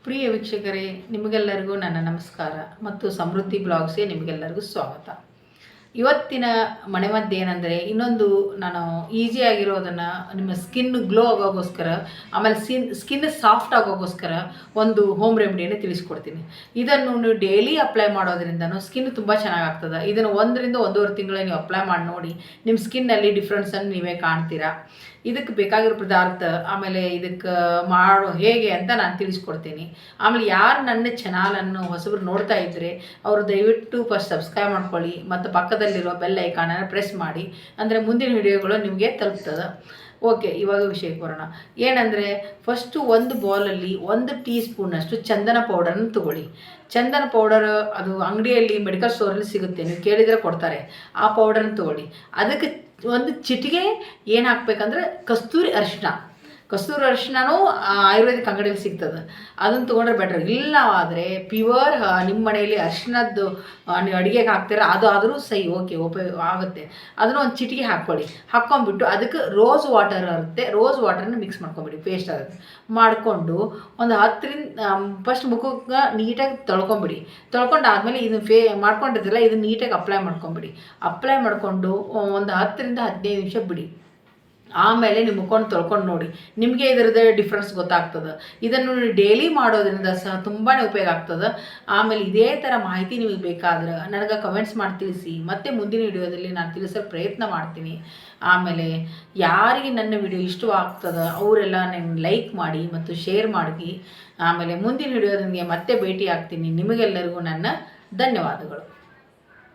ಪ್ರಿಯ ವೀಕ್ಷಕರೇ, ನಿಮಗೆಲ್ಲರಿಗೂ ನನ್ನ ನಮಸ್ಕಾರ ಮತ್ತು ಸಮೃದ್ಧಿ ಬ್ಲಾಗ್ಸ್ಗೆ ನಿಮಗೆಲ್ಲರಿಗೂ ಸ್ವಾಗತ. ಇವತ್ತಿನ ಮನೆಮದ್ದು ಏನಂದರೆ, ಇನ್ನೊಂದು ನಾನು ಈಸಿಯಾಗಿರೋದನ್ನು ನಿಮ್ಮ ಸ್ಕಿನ್ ಗ್ಲೋ ಆಗೋಗೋಸ್ಕರ, ಆಮೇಲೆ ಸ್ಕಿನ್ ಸಾಫ್ಟ್ ಆಗೋಗೋಸ್ಕರ ಒಂದು ಹೋಮ್ ರೆಮಿಡಿಯನ್ನು ತಿಳಿಸ್ಕೊಡ್ತೀನಿ. ಇದನ್ನು ನೀವು ಡೈಲಿ ಅಪ್ಲೈ ಮಾಡೋದ್ರಿಂದನೂ ಸ್ಕಿನ್ ತುಂಬ ಚೆನ್ನಾಗಾಗ್ತದೆ. ಇದನ್ನು 1 ರಿಂದ 1.5 ತಿಂಗಳು ನೀವು ಅಪ್ಲೈ ಮಾಡಿ ನೋಡಿ, ನಿಮ್ಮ ಸ್ಕಿನ್ನಲ್ಲಿ ಡಿಫ್ರೆನ್ಸನ್ನು ನೀವೇ ಕಾಣ್ತೀರಾ. ಇದಕ್ಕೆ ಬೇಕಾಗಿರೋ ಪದಾರ್ಥ, ಆಮೇಲೆ ಇದಕ್ಕೆ ಮಾಡೋ ಹೇಗೆ ಅಂತ ನಾನು ತಿಳಿಸ್ಕೊಡ್ತೀನಿ. ಆಮೇಲೆ ಯಾರು ನನ್ನ ಚಾನಲನ್ನು ಹೊಸಬ್ರು ನೋಡ್ತಾ ಇದ್ದರೆ ಅವರು ದಯವಿಟ್ಟು ಫಸ್ಟ್ ಸಬ್ಸ್ಕ್ರೈಬ್ ಮಾಡ್ಕೊಳ್ಳಿ ಮತ್ತು ಪಕ್ಕದಲ್ಲಿರೋ ಬೆಲ್ ಐಕಾನನ್ನು ಪ್ರೆಸ್ ಮಾಡಿ, ಅಂದರೆ ಮುಂದಿನ ವಿಡಿಯೋಗಳು ನಿಮಗೆ ತಲುಪ್ತದೆ. ಓಕೆ, ಇವಾಗ ವಿಷಯಕ್ಕೆ ಬರೋಣ. ಏನಂದರೆ, ಫಸ್ಟು ಒಂದು ಬೌಲಲ್ಲಿ 1 ಟೀ ಸ್ಪೂನಷ್ಟು ಚಂದನ ಪೌಡರನ್ನು ತೊಗೊಳ್ಳಿ. ಚಂದನ ಪೌಡರ್ ಅದು ಅಂಗಡಿಯಲ್ಲಿ ಮೆಡಿಕಲ್ ಸ್ಟೋರಲ್ಲಿ ಸಿಗುತ್ತೆ, ನೀವು ಕೇಳಿದರೆ ಕೊಡ್ತಾರೆ. ಆ ಪೌಡರನ್ನು ತೊಗೊಳ್ಳಿ. ಅದಕ್ಕೆ ಒಂದು ಚಿಟಿಕೆ ಏನು ಹಾಕ್ಬೇಕಂದ್ರೆ ಕಸ್ತೂರಿ ಅರಿಶಿನನೂ ಆಯುರ್ವೇದಿಕ್ ಅಂಗಡಿಯಲ್ಲಿ ಸಿಗ್ತದೆ, ಅದನ್ನು ತೊಗೊಂಡ್ರೆ ಬೆಟ್ರ್. ಇಲ್ಲವಾದರೆ ಪ್ಯೂರ್ ನಿಮ್ಮ ಮನೆಯಲ್ಲಿ ಅರಿಶಿನದ್ದು ನೀವು ಅಡುಗೆಗೆ ಹಾಕ್ತೀರ, ಅದು ಆದರೂ ಸಹಿ, ಓಕೆ, ಉಪಯೋಗ ಆಗುತ್ತೆ. ಅದನ್ನು ಒಂದು ಚಿಟಿಕೆ ಹಾಕ್ಕೊಂಬಿಟ್ಟು ಅದಕ್ಕೆ ರೋಸ್ ವಾಟರ್ ಇರುತ್ತೆ, ರೋಸ್ ವಾಟರ್ನ ಮಿಕ್ಸ್ ಮಾಡ್ಕೊಂಬಿಡಿ, ಪೇಸ್ಟ್ ಆಗುತ್ತೆ. ಮಾಡಿಕೊಂಡು ಒಂದು 10 ರಿಂದ ಫಸ್ಟ್ ಮುಖಕ್ಕೆ ನೀಟಾಗಿ ತೊಳ್ಕೊಂಡಾದ್ಮೇಲೆ ಇದನ್ನು ಮಾಡ್ಕೊಂಡಿರ್ತಿಲ್ಲ, ಇದನ್ನು ನೀಟಾಗಿ ಅಪ್ಲೈ ಮಾಡಿಕೊಂಡು ಒಂದು 10 ರಿಂದ 15 ನಿಮಿಷ ಬಿಡಿ. ಆಮೇಲೆ ನೀವು ಮುಖವನ್ನು ತೊಳ್ಕೊಂಡು ನೋಡಿ, ನಿಮಗೆ ಇದರದ್ದು ಡಿಫ್ರೆನ್ಸ್ ಗೊತ್ತಾಗ್ತದೆ. ಇದನ್ನು ಡೈಲಿ ಮಾಡೋದ್ರಿಂದ ಸಹ ತುಂಬಾ ಉಪಯೋಗ ಆಗ್ತದೆ. ಆಮೇಲೆ ಇದೇ ಥರ ಮಾಹಿತಿ ನಿಮಗೆ ಬೇಕಾದ್ರೆ ನನಗೆ ಕಮೆಂಟ್ಸ್ ಮಾಡಿ ತಿಳಿಸಿ, ಮತ್ತು ಮುಂದಿನ ವಿಡಿಯೋದಲ್ಲಿ ನಾನು ತಿಳಿಸೋ ಪ್ರಯತ್ನ ಮಾಡ್ತೀನಿ. ಆಮೇಲೆ ಯಾರಿಗೆ ನನ್ನ ವಿಡಿಯೋ ಇಷ್ಟವಾಗ್ತದೆ ಅವರೆಲ್ಲ ನನ್ನ ಲೈಕ್ ಮಾಡಿ ಮತ್ತು ಶೇರ್ ಮಾಡಿ. ಆಮೇಲೆ ಮುಂದಿನ ವಿಡಿಯೋದೊಂದಿಗೆ ಮತ್ತೆ ಭೇಟಿ ಆಗ್ತೀನಿ. ನಿಮಗೆಲ್ಲರಿಗೂ ನನ್ನ ಧನ್ಯವಾದಗಳು.